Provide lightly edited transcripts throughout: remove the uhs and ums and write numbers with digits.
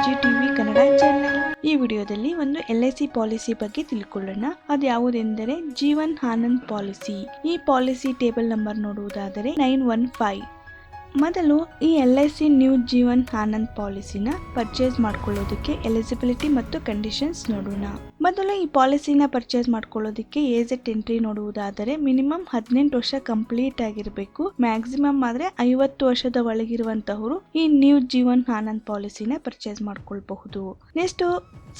AG TV Kannada channel. ಈ ವಿಡಿಯೋದಲ್ಲಿ ಒಂದು LIC ಪಾಲಿಸಿ ಬಗ್ಗೆ ತಿಳ್ಕೊಳ್ಳೋಣ. ಅದು ಯಾವುದೆಂದರೆ ಜೀವನ್ ಆನಂದ್ ಪಾಲಿಸಿ. ಈ ಪಾಲಿಸಿ ಟೇಬಲ್ ನಂಬರ್ ನೋಡುವುದಾದರೆ 915. ಮೊದಲು ಈ LIC ನ್ಯೂ ಜೀವನ್ ಆನಂದ್ ಪಾಲಿಸಿನ ಪರ್ಚೇಸ್ ಮಾಡ್ಕೊಳ್ಳೋದಕ್ಕೆ ಎಲಿಜಿಬಿಲಿಟಿ ಮತ್ತು ಕಂಡೀಷನ್ಸ್ ನೋಡೋಣ. ಮೊದಲು ಈ ಪಾಲಿಸಿನ ಪರ್ಚೇಸ್ ಮಾಡ್ಕೊಳ್ಳೋದಕ್ಕೆ ಏಜ್ ಎಂಟ್ರಿ ನೋಡುವುದಾದರೆ ಮಿನಿಮಮ್ 18 ವರ್ಷ ಕಂಪ್ಲೀಟ್ ಆಗಿರಬೇಕು. ಮ್ಯಾಕ್ಸಿಮಮ್ ಆದ್ರೆ 50 ವರ್ಷದ ಒಳಗಿರುವಂತವರು ಈ ನ್ಯೂ ಜೀವನ್ ಆನಂದ್ ಪಾಲಿಸಿನ ಪರ್ಚೇಸ್ ಮಾಡ್ಕೊಳ್ಬಹುದು. ನೆಕ್ಸ್ಟ್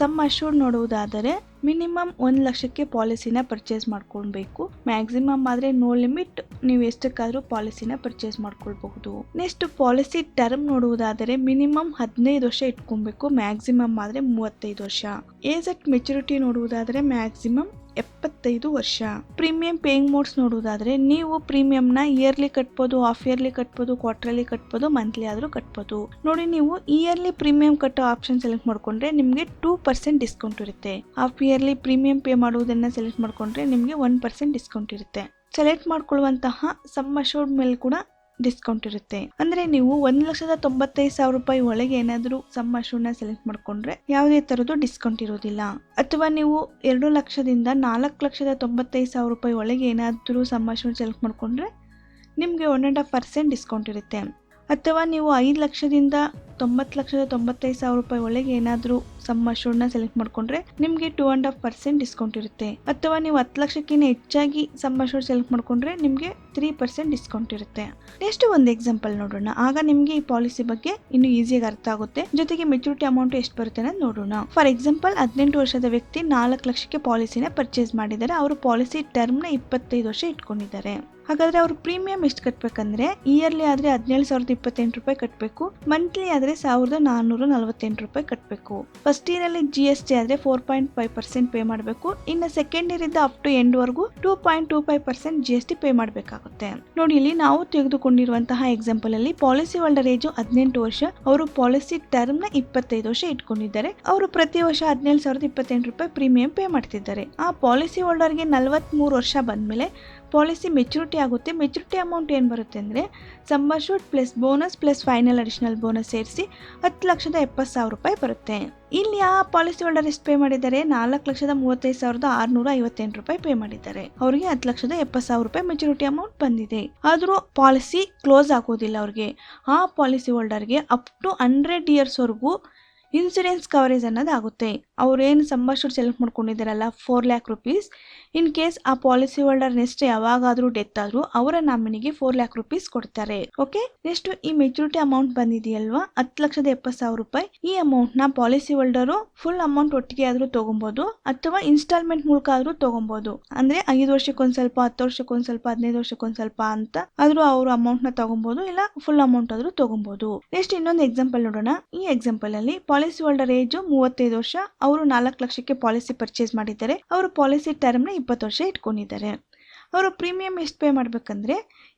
ಸಮ್ ಅಶ್ಯೂರ್ಡ್ ನೋಡುವುದಾದರೆ ಮಿನಿಮಮ್ 1 ಲಕ್ಷಕ್ಕೆ ಪಾಲಿಸಿನ ಪರ್ಚೇಸ್ ಮಾಡ್ಕೊಳ್ಬೇಕು. ಮ್ಯಾಕ್ಸಿಮಮ್ ಆದ್ರೆ ನೋ ಲಿಮಿಟ್, ನೀವು ಎಷ್ಟಕ್ಕಾದ್ರೂ ಪಾಲಿಸಿನ ಪರ್ಚೇಸ್ ಮಾಡ್ಕೊಳ್ಬಹುದು. ನೆಕ್ಸ್ಟ್ ಪಾಲಿಸಿ ಟರ್ಮ್ ನೋಡುವುದಾದರೆ ಮಿನಿಮಮ್ 15 ವರ್ಷ ಇಟ್ಕೊಬೇಕು. ಮ್ಯಾಕ್ಸಿಮಮ್ ಆದ್ರೆ 35 ವರ್ಷ. ಏಜ್ ಅಟ್ ಮೆಚುರಿಟಿ ನೋಡುವುದಾದರೆ ಮ್ಯಾಕ್ಸಿಮಮ್ 75 ವರ್ಷ. ಪ್ರೀಮಿಯಂ ಪೇಯಿಂಗ್ ಮೋಡ್ಸ್ ನೋಡುವುದಾದ್ರೆ ನೀವು ಪ್ರೀಮಿಯಂನ ಇಯರ್ಲಿ ಕಟ್ಬೋದು, ಹಾಫ್ ಇಯರ್ಲಿ ಕಟ್ಬೋದು, ಕ್ವಾರ್ಟರ್ಲಿ ಕಟ್ಬೋದು, ಮಂತ್ಲಿ ಆದ್ರೂ ಕಟ್ಬೋದು. ನೋಡಿ, ನೀವು ಇಯರ್ಲಿ ಪ್ರೀಮಿಯಂ ಕಟ್ಟೋ ಆಪ್ಷನ್ ಸೆಲೆಕ್ಟ್ ಮಾಡ್ಕೊಂಡ್ರೆ ನಿಮ್ಗೆ 2% ಡಿಸ್ಕೌಂಟ್ ಇರುತ್ತೆ. ಹಾಫ್ ಇಯರ್ಲಿ ಪ್ರೀಮಿಯಂ ಪೇ ಮಾಡುವುದನ್ನ ಸೆಲೆಕ್ಟ್ ಮಾಡ್ಕೊಂಡ್ರೆ ನಿಮ್ಗೆ 1% ಡಿಸ್ಕೌಂಟ್ ಇರುತ್ತೆ. ಸೆಲೆಕ್ಟ್ ಮಾಡ್ಕೊಳ್ಳುವಂತಹ ಸಮ್ ಅಶ್ಯೂರ್ಡ್ ಮೇಲೆ ಕೂಡ ಡಿಸ್ಕೌಂಟ್ ಇರುತ್ತೆ. ಅಂದ್ರೆ ನೀವು 1,95,000 ರೂಪಾಯಿ ಒಳಗೆ ಏನಾದ್ರೂ ಸಮ್ ಅಶ್ಯೂರ್ಡ್ ನ ಸೆಲೆಕ್ಟ್ ಮಾಡ್ಕೊಂಡ್ರೆ ಯಾವುದೇ ತರದ್ದು ಡಿಸ್ಕೌಂಟ್ ಇರೋದಿಲ್ಲ. ಅಥವಾ ನೀವು 2 ಲಕ್ಷದಿಂದ 4,95,000 ರೂಪಾಯಿ ಒಳಗೆ ಏನಾದ್ರೂ ಸಮ್ ಅಶ್ಯೂರ್ಡ್ ಸೆಲೆಕ್ಟ್ ಮಾಡ್ಕೊಂಡ್ರೆ ನಿಮ್ಗೆ 1.5% ಡಿಸ್ಕೌಂಟ್ ಇರುತ್ತೆ. ಅಥವಾ ನೀವು 5 ಲಕ್ಷದಿಂದ 90,95,000 ರೂಪಾಯಿ ಒಳಗೆ ಏನಾದ್ರೂ ಸಮ್ ಅಶ್ಯೂರ್ಡ್ ನ ಸೆಲೆಕ್ಟ್ ಮಾಡ್ಕೊಂಡ್ರೆ ನಿಮ್ಗೆ 2.5% ಡಿಸ್ಕೌಂಟ್ ಇರುತ್ತೆ. ಅಥವಾ ನೀವು 10 ಲಕ್ಷಕ್ಕಿಂತ ಹೆಚ್ಚಾಗಿ ಸಮ್ ಅಶ್ಯೂರ್ಡ್ ಸೆಲೆಕ್ಟ್ ಮಾಡ್ಕೊಂಡ್ರೆ ನಿಮ್ಗೆ 3% ಡಿಸ್ಕೌಂಟ್ ಇರುತ್ತೆ. ನೆಕ್ಸ್ಟ್ ಒಂದು ಎಕ್ಸಾಂಪಲ್ ನೋಡೋಣ. ಆಗ ನಿಮ್ಗೆ ಈ ಪಾಲಿಸಿ ಬಗ್ಗೆ ಇನ್ನು ಈಸಿಯಾಗಿ ಅರ್ಥ ಆಗುತ್ತೆ. ಜೊತೆಗೆ ಮೆಚುರಿಟಿ ಅಮೌಂಟ್ ಎಷ್ಟು ಬರುತ್ತೆ ಅನ್ನೋದು ನೋಡೋಣ. ಫಾರ್ ಎಕ್ಸಾಂಪಲ್ 18 ವರ್ಷದ ವ್ಯಕ್ತಿ 4 ಲಕ್ಷಕ್ಕೆ ಪಾಲಿಸಿನ ಪರ್ಚೇಸ್ ಮಾಡಿದ್ದಾರೆ. ಅವರು ಪಾಲಿಸಿ ಟರ್ಮ್ ನ 25 ವರ್ಷ ಇಟ್ಕೊಂಡಿದ್ದಾರೆ. ಹಾಗಾದ್ರೆ ಅವ್ರು ಪ್ರೀಮಿಯಂ ಎಷ್ಟು ಕಟ್ಬೇಕಂದ್ರೆ ಇಯರ್ಲಿ ಆದ್ರೆ 17,028 ರೂಪಾಯಿ ಕಟ್ಟಬೇಕು. ಮಂತ್ಲಿ ಆದ್ರೆ 1,448 ರೂಪಾಯಿ ಕಟ್ಟಬೇಕು. ಫಸ್ಟ್ ಇಯರ್ ಅಲ್ಲಿ GST ಆದ್ರೆ 4.5% ಪೇ ಮಾಡಬೇಕು. ಇನ್ನು ಸೆಕೆಂಡ್ ಇಯರ್ ಇಂದ ಅಪ್ ಟು ಎಂಡ್ ವರೆಗೂ 2.25% GST ಪೇ ಮಾಡಬೇಕಾಗುತ್ತೆ. ನೋಡಿ, ಇಲ್ಲಿ ನಾವು ತೆಗೆದುಕೊಂಡಿರುವಂತಹ ಎಕ್ಸಾಂಪಲ್ ಅಲ್ಲಿ ಪಾಲಿಸಿ ಹೋಲ್ಡರ್ ಏಜ್ 18 ವರ್ಷ, ಅವರು ಪಾಲಿಸಿ ಟರ್ಮ್ ನ 25 ವರ್ಷ ಇಟ್ಕೊಂಡಿದ್ದಾರೆ. ಅವರು ಪ್ರತಿ ವರ್ಷ 17,028 ರೂಪಾಯಿ ಪ್ರೀಮಿಯಂ ಪೇ ಮಾಡ್ತಿದ್ದಾರೆ. ಆ ಪಾಲಿಸಿ ಹೋಲ್ಡರ್ಗೆ 43 ವರ್ಷ ಬಂದ್ಮೇಲೆ ಪಾಲಿಸಿ ಮೆಚುರಿಟಿ ಆಗುತ್ತೆ. ಮೆಚುರಿಟಿ ಅಮೌಂಟ್ ಏನು ಬರುತ್ತೆ ಅಂದರೆ sum assured plus bonus plus final additional bonus ಸೇರಿಸಿ 10,70,000 ರೂಪಾಯಿ ಬರುತ್ತೆ. ಇಲ್ಲಿ ಆ ಪಾಲಿಸಿ ಹೋಲ್ಡರ್ ಎಷ್ಟು ಪೇ ಮಾಡಿದ್ದಾರೆ? 4,35,658 ರೂಪಾಯಿ ಪೇ ಮಾಡಿದ್ದಾರೆ. ಅವರಿಗೆ 10,70,000 ರೂಪಾಯಿ ಮೆಚುರಿಟಿ ಅಮೌಂಟ್ ಬಂದಿದೆ. ಆದ್ರೂ ಪಾಲಿಸಿ ಕ್ಲೋಸ್ ಆಗೋದಿಲ್ಲ. ಅವ್ರಿಗೆ ಆ ಪಾಲಿಸಿ ಹೋಲ್ಡರ್ಗೆ ಅಪ್ ಟು 100 ಇಯರ್ಸ್ ವರೆಗೂ ಇನ್ಸೂರೆನ್ಸ್ ಕವರೇಜ್ ಅನ್ನೋದು ಆಗುತ್ತೆ. ಅವ್ರೇನು ಸಮ್ ಅಶ್ಯೂರ್ಡ್ ಸೆಲೆಕ್ಟ್ ಮಾಡ್ಕೊಂಡಿದ್ದಾರಲ್ಲ 4 lakh rupees, ಇನ್ ಕೇಸ್ ಆ ಪಾಲಿಸಿ ಹೋಲ್ಡರ್ ನೆಕ್ಸ್ಟ್ ಯಾವಾಗಾದ್ರೂ ಡೆತ್ ಆದ್ರೂ ಅವರ ನಾಮಿನಿಗೆ 4 lakh rupees ಕೊಡ್ತಾರೆ. ಓಕೆ, ನೆಕ್ಸ್ಟ್ ಈ ಮೆಚುರಿಟಿ ಅಮೌಂಟ್ ಬಂದಿದೆಯಲ್ವಾ 10,70,000 ರೂಪಾಯಿ. ಈ ಅಮೌಂಟ್ ನ ಪಾಲಿಸಿ ಹೋಲ್ಡರ್ ಫುಲ್ ಅಮೌಂಟ್ ಒಟ್ಟಿಗೆ ಆದ್ರೂ ತಗೊಬಹುದು ಅಥವಾ ಇನ್ಸ್ಟಾಲ್ಮೆಂಟ್ ಮೂಲಕ ಆದ್ರೂ ತಗೊಬಹುದು. ಅಂದ್ರೆ 5 ವರ್ಷಕ್ಕೊಂದ್ ಸ್ವಲ್ಪ, 10 ವರ್ಷಕ್ಕೊಂದ್ ಸ್ವಲ್ಪ, 15 ವರ್ಷಕ್ಕೊಂದ್ ಸ್ವಲ್ಪ ಅಂತ ಆದ್ರೂ ಅವರು ಅಮೌಂಟ್ ನ ತಗೊಬಹುದು, ಇಲ್ಲ ಫುಲ್ ಅಮೌಂಟ್ ಆದ್ರೂ ತಗೊಬಹುದು. ನೆಕ್ಸ್ಟ್ ಇನ್ನೊಂದು ಎಕ್ಸಾಂಪಲ್ ನೋಡೋಣ. ಈ ಎಕ್ಸಾಂಪಲ್ ಅಲ್ಲಿ ಪಾಲಿಸಿ ಹೋಲ್ಡರ್ ಏಜ್ 35 ವರ್ಷ, ಅವರು 4 ಲಕ್ಷಕ್ಕೆ ಪಾಲಿಸಿ ಪರ್ಚೇಸ್ ಮಾಡಿದ್ದಾರೆ. ಅವರು ಪಾಲಿಸಿ ಟರ್ಮ್ ನ 20 ವರ್ಷ ಇಟ್ಕೊಂಡಿದ್ದಾರೆ. ಅವರು ಪ್ರೀಮಿಯಂ ಎಷ್ಟು ಪೇ ಮಾಡ್ಬೇಕಂದ್ರೆ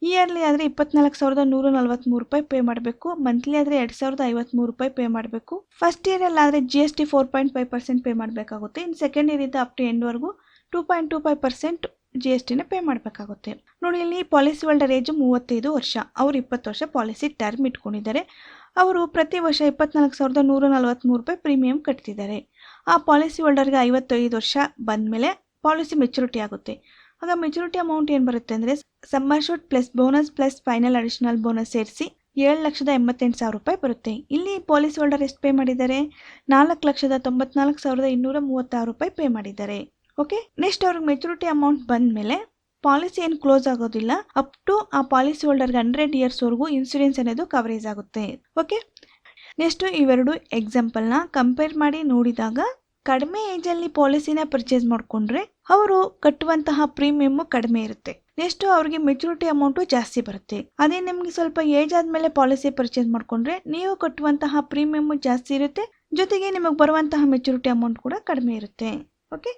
ಇಯರ್ಲಿ ಆದ್ರೆ 24,143 ರೂಪಾಯಿ ಪೇ ಮಾಡಬೇಕು. ಮಂತ್ಲಿ ಆದ್ರೆ 2,053 ರೂಪಾಯಿ ಪೇ ಮಾಡಬೇಕು. ಫಸ್ಟ್ ಇಯರ್ ಅಲ್ಲಿ ಆದ್ರೆ GST 4.5% ಪೇ ಮಾಡಬೇಕಾಗುತ್ತೆ. ಇನ್ ಸೆಕೆಂಡ್ ಇಯರ್ ಇಂದ ಅಪ್ ಟು ಎಂಡ್ ವರೆಗೂ 2.25% GST ನ ಪೇ ಮಾಡಬೇಕಾಗುತ್ತೆ. ನೋಡಿ, ಇಲ್ಲಿ ಪಾಲಿಸಿ ಹೋಲ್ಡರ್ ಏಜ್ 35 ವರ್ಷ, ಅವರು 20 ವರ್ಷ ಪಾಲಿಸಿ ಟರ್ಮ್ ಇಟ್ಕೊಂಡಿದ್ದಾರೆ. ಅವರು ಪ್ರತಿ ವರ್ಷ 24,143 ರೂಪಾಯಿ ಪ್ರೀಮಿಯಂ ಕಟ್ತಿದ್ದಾರೆ. ಆ ಪಾಲಿಸಿ ಹೋಲ್ಡರ್ಗೆ 55 ವರ್ಷ ಬಂದ್ಮೇಲೆ ಪಾಲಿಸಿ ಮೆಚುರಿಟಿ ಆಗುತ್ತೆ. ಆಗ ಮೆಚುರಿಟಿ ಅಮೌಂಟ್ ಏನು ಬರುತ್ತೆ ಅಂದರೆ sum assured plus bonus plus final additional bonus ಸೇರಿಸಿ 7,88,000 ರೂಪಾಯಿ ಬರುತ್ತೆ. ಇಲ್ಲಿ ಪಾಲಿಸಿ ಹೋಲ್ಡರ್ ಎಷ್ಟು ಪೇ ಮಾಡಿದ್ದಾರೆ? 4,94,236 ರೂಪಾಯಿ ಪೇ ಮಾಡಿದ್ದಾರೆ. ಓಕೆ, ನೆಕ್ಸ್ಟ್ ಅವ್ರಿಗೆ ಮೆಚುರಿಟಿ ಅಮೌಂಟ್ ಬಂದ್ಮೇಲೆ ಪಾಲಿಸಿ ಏನು ಕ್ಲೋಸ್ ಆಗೋದಿಲ್ಲ. ಅಪ್ ಟು ಆ ಪಾಲಿಸಿ ಹೋಲ್ಡರ್ಗೆ 100 ಇಯರ್ಸ್ ವರೆಗೂ ಇನ್ಸೂರೆನ್ಸ್ ಅನ್ನೋದು ಕವರೇಜ್ ಆಗುತ್ತೆ. ಓಕೆ, ನೆಕ್ಸ್ಟ್ ಇವೆರಡು ಎಕ್ಸಾಂಪಲ್ ನ ಕಂಪೇರ್ ಮಾಡಿ ನೋಡಿದಾಗ ಕಡಿಮೆ ಏಜ್ ಅಲ್ಲಿ ಪಾಲಿಸಿನ ಪರ್ಚೇಸ್ ಮಾಡ್ಕೊಂಡ್ರೆ ಅವರು ಕಟ್ಟುವಂತಹ ಪ್ರೀಮಿಯಮ್ ಕಡಿಮೆ ಇರುತ್ತೆ. ನೆಕ್ಸ್ಟ್ ಅವ್ರಿಗೆ ಮೆಚುರಿಟಿ ಅಮೌಂಟ್ ಜಾಸ್ತಿ ಬರುತ್ತೆ. ಅದೇ ನಿಮ್ಗೆ ಸ್ವಲ್ಪ ಏಜ್ ಆದ್ಮೇಲೆ ಪಾಲಿಸಿ ಪರ್ಚೇಸ್ ಮಾಡ್ಕೊಂಡ್ರೆ ನೀವು ಕಟ್ಟುವಂತಹ ಪ್ರೀಮಿಯಮ್ ಜಾಸ್ತಿ ಇರುತ್ತೆ, ಜೊತೆಗೆ ನಿಮಗೆ ಬರುವಂತಹ ಮೆಚುರಿಟಿ ಅಮೌಂಟ್ ಕೂಡ ಕಡಿಮೆ ಇರುತ್ತೆ. ಓಕೆ,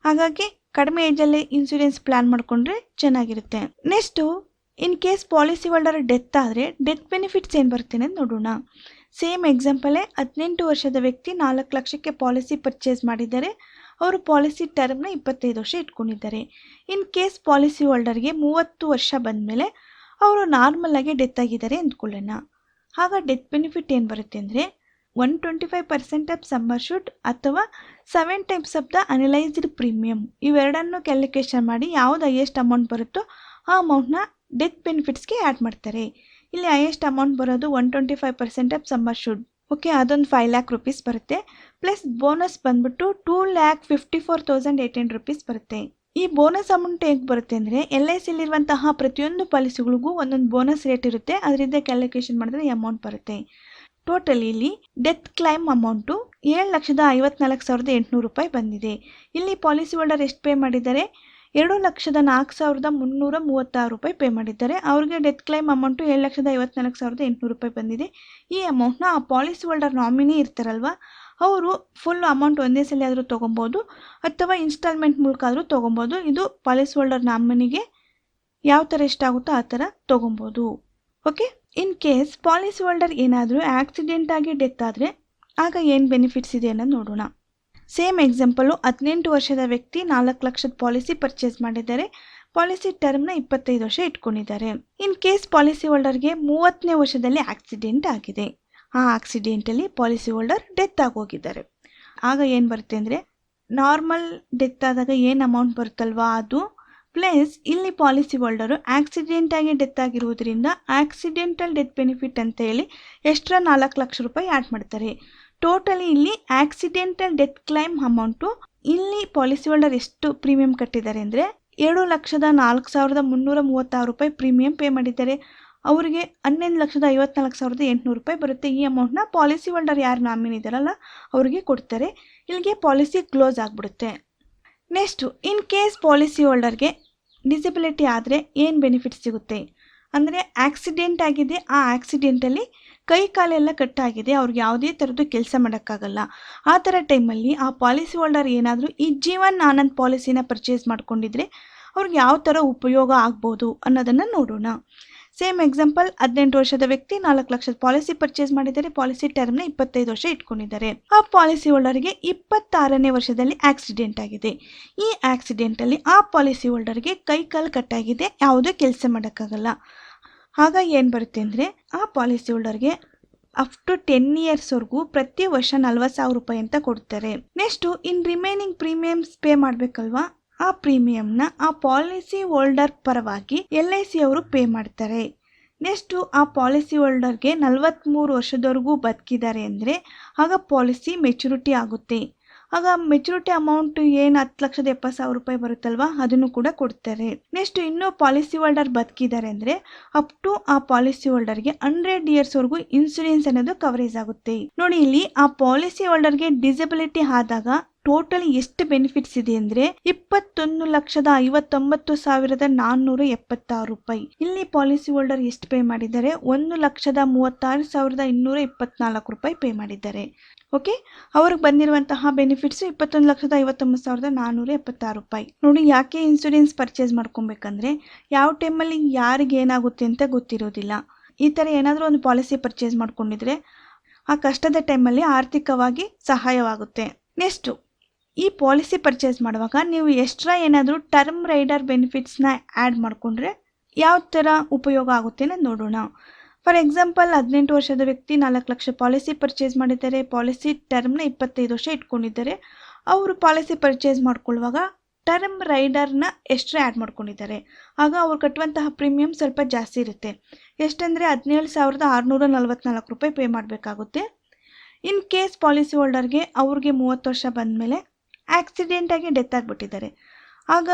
ಹಾಗಾಗಿ ಕಡಿಮೆ ಏಜ್ ಅಲ್ಲಿ ಇನ್ಸೂರೆನ್ಸ್ ಪ್ಲಾನ್ ಮಾಡ್ಕೊಂಡ್ರೆ ಚೆನ್ನಾಗಿರುತ್ತೆ. ನೆಕ್ಸ್ಟ್ ಇನ್ ಕೇಸ್ ಪಾಲಿಸಿ ಹೋಲ್ಡರ್ ಡೆತ್ ಆದ್ರೆ ಡೆತ್ ಬೆನಿಫಿಟ್ಸ್ ಏನ್ ಬರುತ್ತೆ ಅಂತ ನೋಡೋಣ. ಸೇಮ್ ಎಕ್ಸಾಂಪಲೇ 18 ವರ್ಷದ ವ್ಯಕ್ತಿ 4 ಲಕ್ಷಕ್ಕೆ ಪಾಲಿಸಿ ಪರ್ಚೇಸ್ ಮಾಡಿದ್ದಾರೆ. ಅವರು ಪಾಲಿಸಿ ಟರ್ಮ್ನ 25 ವರ್ಷ ಇಟ್ಕೊಂಡಿದ್ದಾರೆ. ಇನ್ ಕೇಸ್ ಪಾಲಿಸಿ ಹೋಲ್ಡರ್ಗೆ 30 ವರ್ಷ ಬಂದಮೇಲೆ ಅವರು ನಾರ್ಮಲ್ ಆಗಿ ಡೆತ್ ಆಗಿದ್ದಾರೆ ಅಂದ್ಕೊಳ್ಳೋಣ. ಆಗ ಡೆತ್ ಬೆನಿಫಿಟ್ ಏನು ಬರುತ್ತೆ ಅಂದರೆ 125% ಆಫ್ ಸಮ್ ಅಶ್ಯೂರ್ಡ್ ಅಥವಾ 7 times of the analysed premium. ಇವೆರಡನ್ನು ಕ್ಯಾಲ್ಕುಲೇಷನ್ ಮಾಡಿ ಯಾವ್ದು ಹೈಯೆಸ್ಟ್ ಅಮೌಂಟ್ ಬರುತ್ತೋ ಆ ಅಮೌಂಟ್ನ ಡೆತ್ ಬೆನಿಫಿಟ್ಸ್ಗೆ ಆ್ಯಡ್ ಮಾಡ್ತಾರೆ. ಇಲ್ಲಿ ಹೈಯೆಸ್ಟ್ ಅಮೌಂಟ್ ಬರೋದು 125% ಆಫ್ ಸಮ್ ಅಶ್ಯೂರ್ಡ್. ಓಕೆ, ಅದೊಂದು 5 ಲ್ಯಾಕ್ ರುಪೀಸ್ ಬರುತ್ತೆ. ಪ್ಲಸ್ ಬೋನಸ್ ಬಂದ್ಬಿಟ್ಟು 2,54,800 ರುಪೀಸ್ ಬರುತ್ತೆ. ಈ ಬೋನಸ್ ಅಮೌಂಟ್ ಹೇಗೆ ಬರುತ್ತೆ ಅಂದರೆ LICಲಿರುವಂತಹ ಪ್ರತಿಯೊಂದು ಪಾಲಿಸಿಗಳಿಗೂ ಒಂದೊಂದು ಬೋನಸ್ ರೇಟ್ ಇರುತ್ತೆ. ಅದರಿಂದ ಕ್ಯಾಲ್ಕುಲೇಷನ್ ಮಾಡಿದ್ರೆ ಈ ಅಮೌಂಟ್ ಬರುತ್ತೆ. ಟೋಟಲಿ ಇಲ್ಲಿ ಡೆತ್ ಕ್ಲೈಮ್ ಅಮೌಂಟು 7,54,800 ರೂಪಾಯಿ ಬಂದಿದೆ. ಇಲ್ಲಿ ಪಾಲಿಸಿ ಹೋಲ್ಡರ್ ಎಷ್ಟು ಪೇ ಮಾಡಿದ್ದಾರೆ? 2,04,336 ರೂಪಾಯಿ ಪೇ ಮಾಡಿದ್ದಾರೆ. ಅವ್ರಿಗೆ ಡೆತ್ ಕ್ಲೈಮ್ ಅಮೌಂಟು 7,54,800 ರೂಪಾಯಿ ಬಂದಿದೆ. ಈ ಅಮೌಂಟ್ನ ಆ ಪಾಲಿಸಿ ಹೋಲ್ಡರ್ ನಾಮಿನಿ ಇರ್ತಾರಲ್ವ ಅವರು ಫುಲ್ ಅಮೌಂಟ್ ಒಂದೇ ಸಲ ಆದರೂ ತೊಗೊಬೋದು ಅಥವಾ ಇನ್ಸ್ಟಾಲ್ಮೆಂಟ್ ಮೂಲಕ ಆದರೂ ತೊಗೊಬೋದು. ಇದು ಪಾಲಿಸಿ ಹೋಲ್ಡರ್ ನಾಮಿನಿಗೆ ಯಾವ ಥರ ಎಷ್ಟಾಗುತ್ತೋ ಆ ಥರ ತೊಗೊಬೋದು. ಓಕೆ, ಇನ್ ಕೇಸ್ ಪಾಲಿಸಿ ಹೋಲ್ಡರ್ ಏನಾದರೂ ಆಕ್ಸಿಡೆಂಟ್ ಆಗಿ ಡೆತ್ ಆದರೆ ಆಗ ಏನು ಬೆನಿಫಿಟ್ಸ್ ಇದೆ ಅನ್ನೋದು ನೋಡೋಣ. ಸೇಮ್ ಎಕ್ಸಾಂಪಲು, 18 ವರ್ಷದ ವ್ಯಕ್ತಿ 4 ಲಕ್ಷದ ಪಾಲಿಸಿ ಪರ್ಚೇಸ್ ಮಾಡಿದ್ದಾರೆ. ಪಾಲಿಸಿ ಟರ್ಮ್ನ 25 ವರ್ಷ ಇಟ್ಕೊಂಡಿದ್ದಾರೆ. ಇನ್ ಕೇಸ್ ಪಾಲಿಸಿ ಹೋಲ್ಡರ್ಗೆ 30ನೇ ವರ್ಷದಲ್ಲಿ ಆಕ್ಸಿಡೆಂಟ್ ಆಗಿದೆ. ಆ ಆಕ್ಸಿಡೆಂಟಲ್ಲಿ ಪಾಲಿಸಿ ಹೋಲ್ಡರ್ ಡೆತ್ ಆಗೋಗಿದ್ದಾರೆ. ಆಗ ಏನು ಬರುತ್ತೆ ಅಂದರೆ ನಾರ್ಮಲ್ ಡೆತ್ ಆದಾಗ ಏನು ಅಮೌಂಟ್ ಬರುತ್ತಲ್ವಾ ಅದು, ಪ್ಲಸ್ ಇಲ್ಲಿ ಪಾಲಿಸಿ ಹೋಲ್ಡರು ಆಕ್ಸಿಡೆಂಟ್ ಆಗಿ ಡೆತ್ ಆಗಿರುವುದರಿಂದ ಆಕ್ಸಿಡೆಂಟಲ್ ಡೆತ್ ಬೆನಿಫಿಟ್ ಅಂತ ಹೇಳಿ ಎಕ್ಸ್ಟ್ರಾ 4 ಲಕ್ಷ ರೂಪಾಯಿ ಆ್ಯಡ್ ಮಾಡ್ತಾರೆ. ಟೋಟಲಿ ಇಲ್ಲಿ ಆಕ್ಸಿಡೆಂಟಲ್ ಡೆತ್ ಕ್ಲೈಮ್ ಅಮೌಂಟು ಇಲ್ಲಿ ಪಾಲಿಸಿ ಹೋಲ್ಡರ್ ಎಷ್ಟು ಪ್ರೀಮಿಯಂ ಕಟ್ಟಿದ್ದಾರೆ ಅಂದರೆ 7,04,336 ರೂಪಾಯಿ ಪ್ರೀಮಿಯಂ ಪೇ ಮಾಡಿದ್ದಾರೆ. ಅವರಿಗೆ 11,54,800 ರೂಪಾಯಿ ಬರುತ್ತೆ. ಈ ಅಮೌಂಟ್ನ ಪಾಲಿಸಿ ಹೋಲ್ಡರ್ ಯಾರು ನಾಮಿನಿ ಇದ್ದಾರಲ್ಲ ಅವ್ರಿಗೆ ಕೊಡ್ತಾರೆ. ಇಲ್ಲಿಗೆ ಪಾಲಿಸಿ ಕ್ಲೋಸ್ ಆಗಿಬಿಡುತ್ತೆ. ನೆಕ್ಸ್ಟು, ಇನ್ ಕೇಸ್ ಪಾಲಿಸಿ ಹೋಲ್ಡರ್ಗೆ ಡಿಸಬಿಲಿಟಿ ಆದರೆ ಏನು ಬೆನಿಫಿಟ್ ಸಿಗುತ್ತೆ ಅಂದರೆ ಆಕ್ಸಿಡೆಂಟ್ ಆಗಿದೆ, ಆ ಆಕ್ಸಿಡೆಂಟಲ್ಲಿ ಕೈ ಕಾಲೆಲ್ಲ ಕಟ್ಟಾಗಿದೆ, ಅವ್ರಿಗೆ ಯಾವುದೇ ಥರದ್ದು ಕೆಲಸ ಮಾಡೋಕ್ಕಾಗಲ್ಲ. ಆ ಥರ ಟೈಮಲ್ಲಿ ಆ ಪಾಲಿಸಿ ಹೋಲ್ಡರ್ ಏನಾದರೂ ಈ ಜೀವನ್ ಆನಂದ್ ಪಾಲಿಸಿನ ಪರ್ಚೇಸ್ ಮಾಡ್ಕೊಂಡಿದ್ರೆ ಅವ್ರಿಗೆ ಯಾವ ಥರ ಉಪಯೋಗ ಆಗ್ಬೋದು ಅನ್ನೋದನ್ನು ನೋಡೋಣ. ಸೇಮ್ ಎಕ್ಸಾಂಪಲ್, 18 ವರ್ಷದ ವ್ಯಕ್ತಿ 4 ಲಕ್ಷದ ಪಾಲಿಸಿ ಪರ್ಚೇಸ್ ಮಾಡಿದ್ದಾರೆ. ಪಾಲಿಸಿ ಟರ್ಮ್ನ 25 ವರ್ಷ ಇಟ್ಕೊಂಡಿದ್ದಾರೆ. ಆ ಪಾಲಿಸಿ ಹೋಲ್ಡರ್ಗೆ 26ನೇ ವರ್ಷದಲ್ಲಿ ಆಕ್ಸಿಡೆಂಟ್ ಆಗಿದೆ. ಈ ಆಕ್ಸಿಡೆಂಟಲ್ಲಿ ಆ ಪಾಲಿಸಿ ಹೋಲ್ಡರ್ಗೆ ಕೈ ಕಾಲು ಕಟ್ಟಾಗಿದೆ, ಯಾವುದೇ ಕೆಲಸ ಮಾಡೋಕ್ಕಾಗಲ್ಲ. ಆಗ ಏನು ಬರುತ್ತೆ ಅಂದರೆ ಆ ಪಾಲಿಸಿ ಹೋಲ್ಡರ್ಗೆ ಅಪ್ ಟು 10 ಇಯರ್ಸ್ವರೆಗೂ ಪ್ರತಿ ವರ್ಷ 40,000 ರೂಪಾಯಿ ಅಂತ ಕೊಡ್ತಾರೆ. Next, in remaining premiums pay ಮಾಡಬೇಕಲ್ವಾ, ಆ ಪ್ರೀಮಿಯಂನ ಆ ಪಾಲಿಸಿ ಹೋಲ್ಡರ್ ಪರವಾಗಿ LIC ಅವರು ಪೇ ಮಾಡ್ತಾರೆ. ನೆಕ್ಸ್ಟು, ಆ ಪಾಲಿಸಿ ಹೋಲ್ಡರ್ಗೆ 43 ವರ್ಷದವರೆಗೂ ಬದುಕಿದ್ದಾರೆ ಅಂದರೆ ಆಗ ಪಾಲಿಸಿ ಮೆಚುರಿಟಿ ಆಗುತ್ತೆ. ಆಗ ಮೆಚುರಿಟಿ ಅಮೌಂಟ್ ಏನು 10,70,000 ರೂಪಾಯಿ ಬರುತ್ತಲ್ವಾ ಅದನ್ನು ಕೂಡ ಕೊಡ್ತಾರೆ. ನೆಕ್ಸ್ಟ್, ಇನ್ನೂ ಪಾಲಿಸಿ ಹೋಲ್ಡರ್ ಬದುಕಿದ್ದಾರೆ ಅಂದರೆ ಅಪ್ ಟು ಆ ಪಾಲಿಸಿ ಹೋಲ್ಡರ್ಗೆ 100 ಇಯರ್ಸ್ವರೆಗೂ ಇನ್ಸೂರೆನ್ಸ್ ಅನ್ನೋದು ಕವರೇಜ್ ಆಗುತ್ತೆ. ನೋಡಿ, ಇಲ್ಲಿ ಆ ಪಾಲಿಸಿ ಹೋಲ್ಡರ್ಗೆ ಡಿಸಬಿಲಿಟಿ ಆದಾಗ ಟೋಟಲಿ ಎಷ್ಟು ಬೆನಿಫಿಟ್ಸ್ ಇದೆ ಅಂದರೆ 21,59,476 ರೂಪಾಯಿ. ಇಲ್ಲಿ ಪಾಲಿಸಿ ಹೋಲ್ಡರ್ ಎಷ್ಟು ಪೇ ಮಾಡಿದ್ದಾರೆ? 1,36,224 ರೂಪಾಯಿ ಪೇ ಮಾಡಿದ್ದಾರೆ. ಓಕೆ, ಅವ್ರಿಗೆ ಬಂದಿರುವಂತಹ ಬೆನಿಫಿಟ್ಸ್ 21,59,476 ರೂಪಾಯಿ. ನೋಡಿ, ಯಾಕೆ ಇನ್ಸೂರೆನ್ಸ್ ಪರ್ಚೇಸ್ ಮಾಡ್ಕೊಬೇಕಂದ್ರೆ ಯಾವ ಟೈಮಲ್ಲಿ ಯಾರಿಗೆ ಏನಾಗುತ್ತೆ ಅಂತ ಗೊತ್ತಿರೋದಿಲ್ಲ. ಈ ಥರ ಏನಾದರೂ ಒಂದು ಪಾಲಿಸಿ ಪರ್ಚೇಸ್ ಮಾಡ್ಕೊಂಡಿದ್ರೆ ಆ ಕಷ್ಟದ ಟೈಮಲ್ಲಿ ಆರ್ಥಿಕವಾಗಿ ಸಹಾಯವಾಗುತ್ತೆ. ನೆಕ್ಸ್ಟು, ಈ ಪಾಲಿಸಿ ಪರ್ಚೇಸ್ ಮಾಡುವಾಗ ನೀವು ಎಕ್ಸ್ಟ್ರಾ ಏನಾದರೂ ಟರ್ಮ್ ರೈಡರ್ ಬೆನಿಫಿಟ್ಸ್ನ ಆ್ಯಡ್ ಮಾಡಿಕೊಂಡ್ರೆ ಯಾವ ಥರ ಉಪಯೋಗ ಆಗುತ್ತೆ ಅನ್ನೋದು ನೋಡೋಣ. ಫಾರ್ ಎಕ್ಸಾಂಪಲ್, 18 ವರ್ಷದ ವ್ಯಕ್ತಿ 4 ಲಕ್ಷ ಪಾಲಿಸಿ ಪರ್ಚೇಸ್ ಮಾಡಿದ್ದಾರೆ. ಪಾಲಿಸಿ ಟರ್ಮ್ನ 25 ವರ್ಷ ಇಟ್ಕೊಂಡಿದ್ದಾರೆ. ಅವರು ಪಾಲಿಸಿ ಪರ್ಚೇಸ್ ಮಾಡ್ಕೊಳ್ಳುವಾಗ ಟರ್ಮ್ ರೈಡರ್ನ ಎಕ್ಸ್ಟ್ರಾ ಆ್ಯಡ್ ಮಾಡ್ಕೊಂಡಿದ್ದಾರೆ. ಆಗ ಅವ್ರು ಕಟ್ಟುವಂತಹ ಪ್ರೀಮಿಯಂ ಸ್ವಲ್ಪ ಜಾಸ್ತಿ ಇರುತ್ತೆ. ಎಷ್ಟಂದರೆ 17,644 ರೂಪಾಯಿ ಪೇ ಮಾಡಬೇಕಾಗುತ್ತೆ. ಇನ್ ಕೇಸ್ ಪಾಲಿಸಿ ಹೋಲ್ಡರ್ಗೆ ಅವ್ರಿಗೆ 30 ವರ್ಷ ಬಂದಮೇಲೆ ಆಕ್ಸಿಡೆಂಟಾಗಿ ಡೆತ್ ಆಗಿಬಿಟ್ಟಿದ್ದಾರೆ. ಆಗ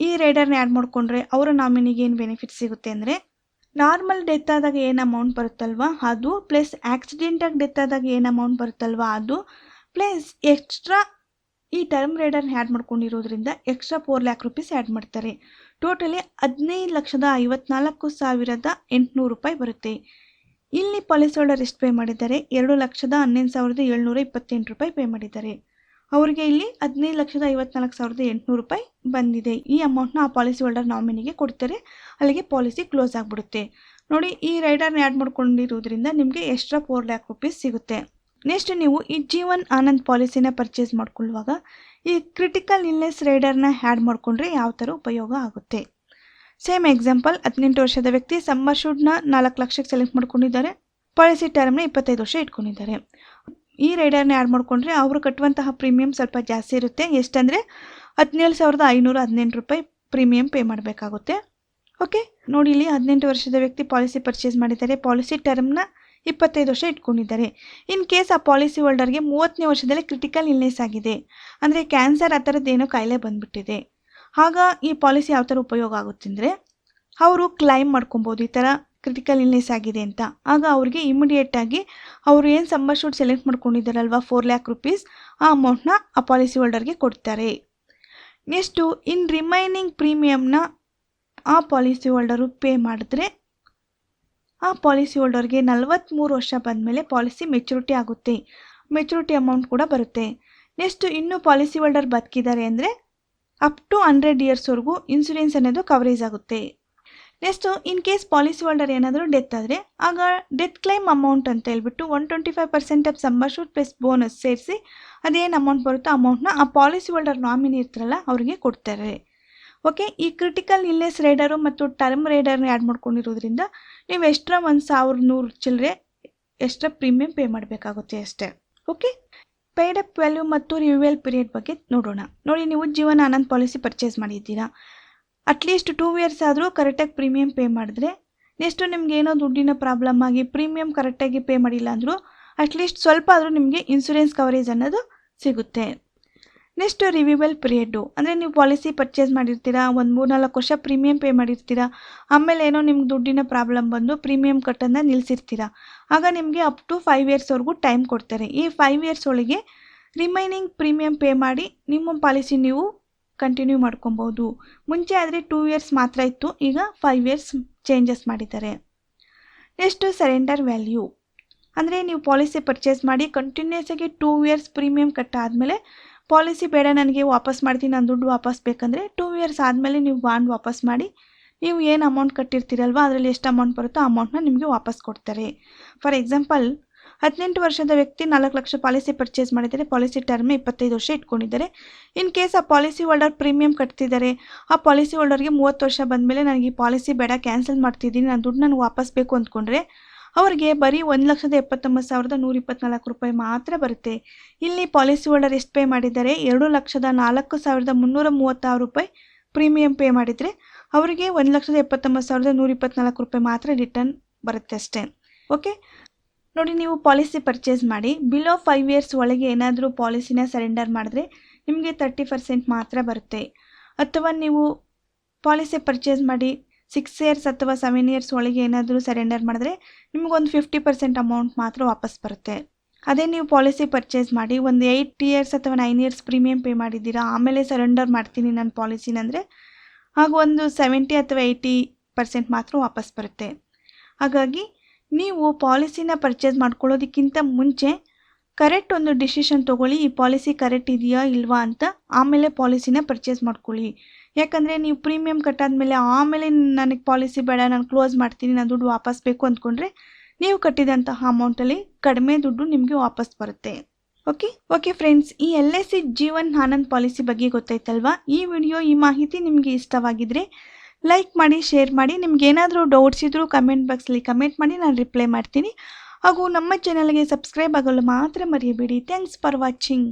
ಈ ರೈಡರ್ನ ಆ್ಯಡ್ ಮಾಡಿಕೊಂಡ್ರೆ ಅವರ ನಾಮಿನಿಗೆ ಏನು ಬೆನಿಫಿಟ್ ಸಿಗುತ್ತೆ ಅಂದರೆ ನಾರ್ಮಲ್ ಡೆತ್ ಆದಾಗ ಏನು ಅಮೌಂಟ್ ಬರುತ್ತಲ್ವ ಅದು, ಪ್ಲಸ್ ಆಕ್ಸಿಡೆಂಟಾಗಿ ಡೆತ್ ಆದಾಗ ಏನು ಅಮೌಂಟ್ ಬರುತ್ತಲ್ವ ಅದು, ಪ್ಲಸ್ ಎಕ್ಸ್ಟ್ರಾ ಈ ಟರ್ಮ್ ರೈಡರ್ನ ಆ್ಯಡ್ ಮಾಡ್ಕೊಂಡಿರೋದ್ರಿಂದ ಎಕ್ಸ್ಟ್ರಾ 4 ಲ್ಯಾಕ್ ರುಪೀಸ್ ಆ್ಯಡ್ ಮಾಡ್ತಾರೆ. ಟೋಟಲಿ 15,54,800 ರೂಪಾಯಿ ಬರುತ್ತೆ. ಇಲ್ಲಿ ಪಾಲಿಸಿ ಹೋಲ್ಡರ್ ಎಷ್ಟು ಪೇ ಮಾಡಿದ್ದಾರೆ? 2,11,728 ರೂಪಾಯಿ ಪೇ ಮಾಡಿದ್ದಾರೆ. ಅವರಿಗೆ ಇಲ್ಲಿ 15,54,800 ರೂಪಾಯಿ ಬಂದಿದೆ. ಈ ಅಮೌಂಟ್ನ ಆ ಪಾಲಿಸಿ ಹೋಲ್ಡರ್ ನಾಮಿನಿಗೆ ಕೊಡ್ತಾರೆ. ಅಲ್ಲಿಗೆ ಪಾಲಿಸಿ ಕ್ಲೋಸ್ ಆಗಿಬಿಡುತ್ತೆ. ನೋಡಿ, ಈ ರೈಡರ್ನ ಆ್ಯಡ್ ಮಾಡ್ಕೊಂಡಿರೋದ್ರಿಂದ ನಿಮಗೆ ಎಕ್ಸ್ಟ್ರಾ 4 ಲ್ಯಾಕ್ ರುಪೀಸ್ ಸಿಗುತ್ತೆ. ನೆಕ್ಸ್ಟ್, ನೀವು ಈ ಜೀವನ್ ಆನಂದ್ ಪಾಲಿಸಿನ ಪರ್ಚೇಸ್ ಮಾಡ್ಕೊಳ್ಳುವಾಗ ಈ ಕ್ರಿಟಿಕಲ್ ಇಲ್ನೆಸ್ ರೈಡರ್ನ ಆ್ಯಡ್ ಮಾಡಿಕೊಂಡ್ರೆ ಯಾವ ಥರ ಉಪಯೋಗ ಆಗುತ್ತೆ. ಸೇಮ್ ಎಕ್ಸಾಂಪಲ್, 18 ವರ್ಷದ ವ್ಯಕ್ತಿ ಸಮ್ ಅಶ್ಯೂರ್ಡ್ನ 4 ಲಕ್ಷಕ್ಕೆ ಸೆಲೆಕ್ಟ್ ಮಾಡ್ಕೊಂಡಿದ್ದಾರೆ. ಪಾಲಿಸಿ ಟರ್ಮ್ನ 25 ವರ್ಷ ಇಟ್ಕೊಂಡಿದ್ದಾರೆ. ಈ ರೈಡರ್ನ ಆ್ಯಡ್ ಮಾಡಿಕೊಂಡ್ರೆ ಅವರು ಕಟ್ಟುವಂತಹ ಪ್ರೀಮಿಯಂ ಸ್ವಲ್ಪ ಜಾಸ್ತಿ ಇರುತ್ತೆ. ಎಷ್ಟಂದರೆ 17,518 ರೂಪಾಯಿ ಪ್ರೀಮಿಯಂ ಪೇ ಮಾಡಬೇಕಾಗುತ್ತೆ. ಓಕೆ, ನೋಡಿ ಇಲ್ಲಿ 18 ವರ್ಷದ ವ್ಯಕ್ತಿ ಪಾಲಿಸಿ ಪರ್ಚೇಸ್ ಮಾಡಿದ್ದಾರೆ. ಪಾಲಿಸಿ ಟರ್ಮ್ನ 25 ವರ್ಷ ಇಟ್ಕೊಂಡಿದ್ದಾರೆ. ಇನ್ ಕೇಸ್ ಆ ಪಾಲಿಸಿ ಹೋಲ್ಡರ್ಗೆ 30ನೇ ವರ್ಷದಲ್ಲಿ ಕ್ರಿಟಿಕಲ್ ಇಲ್ನೆಸ್ ಆಗಿದೆ, ಅಂದರೆ ಕ್ಯಾನ್ಸರ್ ಆ ಥರದ್ದೇನೋ ಕಾಯಿಲೆ ಬಂದುಬಿಟ್ಟಿದೆ. ಆಗ ಈ ಪಾಲಿಸಿ ಯಾವ ಥರ ಉಪಯೋಗ ಆಗುತ್ತೆ ಅಂದರೆ, ಅವರು ಕ್ಲೈಮ್ ಮಾಡ್ಕೊಬೋದು ಈ ಥರ ಕ್ರಿಟಿಕಲ್ ಇಲ್ನೆಸ್ ಆಗಿದೆ ಅಂತ. ಆಗ ಅವ್ರಿಗೆ ಇಮಿಡಿಯೇಟಾಗಿ ಅವರು ಏನು ಸಮ್ ಅಶ್ಯೂರ್ಡ್ ಸೆಲೆಕ್ಟ್ ಮಾಡ್ಕೊಂಡಿದ್ದಾರಲ್ವ 4 lakh rupees, ಆ ಅಮೌಂಟ್ನ ಆ ಪಾಲಿಸಿ ಹೋಲ್ಡರ್ಗೆ ಕೊಡ್ತಾರೆ. ನೆಕ್ಸ್ಟು ಇನ್ ರಿಮೈನಿಂಗ್ ಪ್ರೀಮಿಯಮ್ನ ಆ ಪಾಲಿಸಿ ಹೋಲ್ಡರು ಪೇ ಮಾಡಿದ್ರೆ ಆ ಪಾಲಿಸಿ ಹೋಲ್ಡರ್ಗೆ 43 ವರ್ಷ ಬಂದಮೇಲೆ ಪಾಲಿಸಿ ಮೆಚುರಿಟಿ ಆಗುತ್ತೆ. ಮೆಚುರಿಟಿ ಅಮೌಂಟ್ ಕೂಡ ಬರುತ್ತೆ. ನೆಕ್ಸ್ಟ್ ಇನ್ನೂ ಪಾಲಿಸಿ ಹೋಲ್ಡರ್ ಬದುಕಿದ್ದಾರೆ ಅಂದರೆ ಅಪ್ ಟು 100 yearsವರೆಗೂ ಇನ್ಸೂರೆನ್ಸ್ ಅನ್ನೋದು ಕವರೇಜ್ ಆಗುತ್ತೆ. Next in case policy holder ಏನಾದರೂ ಡೆತ್ ಆದರೆ ಆಗ ಡೆತ್ ಕ್ಲೈಮ್ ಅಮೌಂಟ್ ಅಂತ ಹೇಳ್ಬಿಟ್ಟು 125% of sum assured plus bonus ಸೇರಿಸಿ ಅದೇನು ಅಮೌಂಟ್ ಬರುತ್ತೋ ಅಮೌಂಟ್ನ ಆ ಪಾಲಿಸಿ ಹೋಲ್ಡರ್ ನಾಮಿನಿ ಇರ್ತಾರಲ್ಲ ಅವರಿಗೆ ಕೊಡ್ತಾರೆ. ಓಕೆ, ಈ ಕ್ರಿಟಿಕಲ್ ಇಲ್ನೆಸ್ ರೈಡರು ಮತ್ತು ಟರ್ಮ್ ರೈಡರ್ನ ಆ್ಯಡ್ ಮಾಡ್ಕೊಂಡಿರೋದ್ರಿಂದ ನೀವು ಎಕ್ಸ್ಟ್ರಾ 1,100 ಚಿಲ್ಲರೆ ಎಕ್ಸ್ಟ್ರಾ ಪ್ರೀಮಿಯಂ ಪೇ ಮಾಡಬೇಕಾಗುತ್ತೆ ಅಷ್ಟೇ. ಓಕೆ, ಪೇಯ್ಡ್ ಅಪ್ ವ್ಯಾಲ್ಯೂ ಮತ್ತು ರಿವ್ಯೂವಲ್ ಪೀರಿಯಡ್ ಬಗ್ಗೆ ನೋಡೋಣ. ನೋಡಿ, ನೀವು ಜೀವನ್ ಆನಂದ್ ಪಾಲಿಸಿ ಪರ್ಚೇಸ್ ಮಾಡಿದ್ದೀರಾ, ಅಟ್ಲೀಸ್ಟ್ 2 years ಆದರೂ ಕರೆಕ್ಟಾಗಿ ಪ್ರೀಮಿಯಂ ಪೇ ಮಾಡಿದ್ರೆ, ನೆಕ್ಸ್ಟು ನಿಮ್ಗೆ ಏನೋ ದುಡ್ಡಿನ ಪ್ರಾಬ್ಲಮ್ ಆಗಿ ಪ್ರೀಮಿಯಂ ಕರೆಕ್ಟಾಗಿ ಪೇ ಮಾಡಿಲ್ಲ ಅಂದರೂ ಅಟ್ಲೀಸ್ಟ್ ಸ್ವಲ್ಪ ಆದರೂ ನಿಮಗೆ ಇನ್ಸೂರೆನ್ಸ್ ಕವರೇಜ್ ಅನ್ನೋದು ಸಿಗುತ್ತೆ. ನೆಕ್ಸ್ಟ್ ರಿವ್ಯೂವಲ್ ಪೀರಿಯಡ್ಡು ಅಂದರೆ ನೀವು ಪಾಲಿಸಿ ಪರ್ಚೇಸ್ ಮಾಡಿರ್ತೀರಾ, ಒಂದು 3-4 ವರ್ಷ ಪ್ರೀಮಿಯಂ ಪೇ ಮಾಡಿರ್ತೀರಾ, ಆಮೇಲೆ ಏನೋ ನಿಮ್ಗೆ ದುಡ್ಡಿನ ಪ್ರಾಬ್ಲಮ್ ಬಂದು ಪ್ರೀಮಿಯಂ ಕಟ್ಟನ್ನು ನಿಲ್ಲಿಸಿರ್ತೀರಾ. ಆಗ ನಿಮಗೆ ಅಪ್ ಟು 5 yearsವರೆಗೂ ಟೈಮ್ ಕೊಡ್ತಾರೆ. ಈ 5 years ಒಳಗೆ ರಿಮೈನಿಂಗ್ ಪ್ರೀಮಿಯಂ ಪೇ ಮಾಡಿ ನಿಮ್ಮ ಪಾಲಿಸಿ ನೀವು ಕಂಟಿನ್ಯೂ ಮಾಡ್ಕೊಬೋದು. ಮುಂಚೆ ಆದರೆ 2 years ಮಾತ್ರ ಇತ್ತು, ಈಗ 5 years ಚೇಂಜಸ್ ಮಾಡಿದ್ದಾರೆ. ನೆಕ್ಸ್ಟು ಸರೆಂಡರ್ ವ್ಯಾಲ್ಯೂ ಅಂದರೆ ನೀವು ಪಾಲಿಸಿ ಪರ್ಚೇಸ್ ಮಾಡಿ ಕಂಟಿನ್ಯೂಸ್ ಆಗಿ 2 years ಪ್ರೀಮಿಯಂ ಕಟ್ಟಾದಮೇಲೆ ಪಾಲಿಸಿ ಬೇಡ ನನಗೆ ವಾಪಸ್ ಮಾಡ್ತೀನಿ, ನಾನು ದುಡ್ಡು ವಾಪಸ್ ಬೇಕಂದರೆ 2 years ಆದಮೇಲೆ ನೀವು ಬಾಂಡ್ ವಾಪಸ್ ಮಾಡಿ ನೀವು ಏನು ಅಮೌಂಟ್ ಕಟ್ಟಿರ್ತೀರಲ್ವ ಅದರಲ್ಲಿ ಎಷ್ಟು ಅಮೌಂಟ್ ಬರುತ್ತೋ ಆ ಅಮೌಂಟ್ನ ನಿಮಗೆ ವಾಪಸ್ ಕೊಡ್ತಾರೆ. ಫಾರ್ ಎಕ್ಸಾಂಪಲ್ 18 ವರ್ಷದ ವ್ಯಕ್ತಿ 4 ಲಕ್ಷ ಪಾಲಿಸಿ ಪರ್ಚೇಸ್ ಮಾಡಿದರೆ, ಪಾಲಿಸಿ ಟರ್ಮ್ 25 ವರ್ಷ ಇಟ್ಕೊಂಡಿದ್ದಾರೆ. ಇನ್ ಕೇಸ್ ಆ ಪಾಲಿಸಿ ಹೋಲ್ಡರ್ ಪ್ರೀಮಿಯಂ ಕಟ್ತಿದ್ದಾರೆ, ಆ ಪಾಲಿಸಿ ಹೋಲ್ಡರ್ಗೆ 30 ವರ್ಷ ಬಂದಮೇಲೆ ನನಗೆ ಈ ಪಾಲಿಸಿ ಬೇಡ ಕ್ಯಾನ್ಸಲ್ ಮಾಡ್ತಿದ್ದೀನಿ, ನಾನು ದುಡ್ಡು ನನಗೆ ವಾಪಸ್ ಬೇಕು ಅಂದ್ಕೊಂಡ್ರೆ ಅವರಿಗೆ ಬರೀ 1,79,124 ರೂಪಾಯಿ ಮಾತ್ರ ಬರುತ್ತೆ. ಇಲ್ಲಿ ಪಾಲಿಸಿ ಹೋಲ್ಡರ್ ಎಷ್ಟು ಪೇ ಮಾಡಿದ್ದಾರೆ, 2,04,336 ರೂಪಾಯಿ ಪ್ರೀಮಿಯಂ ಪೇ ಮಾಡಿದರೆ ಅವರಿಗೆ 1,79,124 ರೂಪಾಯಿ ಮಾತ್ರ ರಿಟರ್ನ್ ಬರುತ್ತೆ ಅಷ್ಟೇ. ಓಕೆ, ನೋಡಿ, ನೀವು ಪಾಲಿಸಿ ಪರ್ಚೇಸ್ ಮಾಡಿ ಬಿಲೋ 5 years ಒಳಗೆ ಏನಾದರೂ ಪಾಲಿಸಿನ ಸರೆಂಡರ್ ಮಾಡಿದ್ರೆ ನಿಮಗೆ 30% ಮಾತ್ರ ಬರುತ್ತೆ. ಅಥವಾ ನೀವು ಪಾಲಿಸಿ ಪರ್ಚೇಸ್ ಮಾಡಿ 6 years ಅಥವಾ 7 years ಒಳಗೆ ಏನಾದರೂ ಸರೆಂಡರ್ ಮಾಡಿದ್ರೆ ನಿಮಗೊಂದು 50% ಅಮೌಂಟ್ ಮಾತ್ರ ವಾಪಸ್ ಬರುತ್ತೆ. ಅದೇ ನೀವು ಪಾಲಿಸಿ ಪರ್ಚೇಸ್ ಮಾಡಿ ಒಂದು 8 years ಅಥವಾ 9 years ಪ್ರೀಮಿಯಂ ಪೇ ಮಾಡಿದ್ದೀರಾ, ಆಮೇಲೆ ಸರೆಂಡರ್ ಮಾಡ್ತೀನಿ ನನ್ನ ಪಾಲಿಸಿನಂದರೆ ಆಗ ಒಂದು 70 ಅಥವಾ 80% ಮಾತ್ರ ವಾಪಸ್ ಬರುತ್ತೆ. ಹಾಗಾಗಿ ನೀವು ಪಾಲಿಸಿನ ಪರ್ಚೇಸ್ ಮಾಡ್ಕೊಳ್ಳೋದಕ್ಕಿಂತ ಮುಂಚೆ ಕರೆಕ್ಟ್ ಒಂದು ಡಿಸಿಷನ್ ತೊಗೊಳ್ಳಿ, ಈ ಪಾಲಿಸಿ ಕರೆಕ್ಟ್ ಇದೆಯಾ ಇಲ್ವಾ ಅಂತ. ಆಮೇಲೆ ಪಾಲಿಸಿನ ಪರ್ಚೇಸ್ ಮಾಡ್ಕೊಳ್ಳಿ. ಯಾಕಂದರೆ ನೀವು ಪ್ರೀಮಿಯಂ ಕಟ್ಟಾದ್ಮೇಲೆ ಆಮೇಲೆ ನನಗೆ ಪಾಲಿಸಿ ಬೇಡ, ನಾನು ಕ್ಲೋಸ್ ಮಾಡ್ತೀನಿ, ನಾನು ದುಡ್ಡು ವಾಪಸ್ ಬೇಕು ಅಂದ್ಕೊಂಡ್ರೆ ನೀವು ಕಟ್ಟಿದಂತಹ ಅಮೌಂಟಲ್ಲಿ ಕಡಿಮೆ ದುಡ್ಡು ನಿಮಗೆ ವಾಪಸ್ ಬರುತ್ತೆ. ಓಕೆ ಫ್ರೆಂಡ್ಸ್, ಈ LIC ಜೀವನ್ ಆನಂದ್ ಪಾಲಿಸಿ ಬಗ್ಗೆ ಗೊತ್ತಾಯ್ತಲ್ವಾ? ಈ ವಿಡಿಯೋ, ಈ ಮಾಹಿತಿ ನಿಮಗೆ ಇಷ್ಟವಾಗಿದ್ದರೆ ಲೈಕ್ ಮಾಡಿ, ಶೇರ್ ಮಾಡಿ. ನಿಮ್ಗೆ ಏನಾದರೂ ಡೌಟ್ಸ್ ಇದ್ದರೂ ಕಮೆಂಟ್ ಬಾಕ್ಸಲ್ಲಿ ಕಮೆಂಟ್ ಮಾಡಿ, ನಾನು ರಿಪ್ಲೈ ಮಾಡ್ತೀನಿ. ಹಾಗೂ ನಮ್ಮ ಚಾನಲ್ಗೆ ಸಬ್ಸ್ಕ್ರೈಬ್ ಆಗಲು ಮಾತ್ರ ಮರೆಯಬೇಡಿ. Thanks for watching.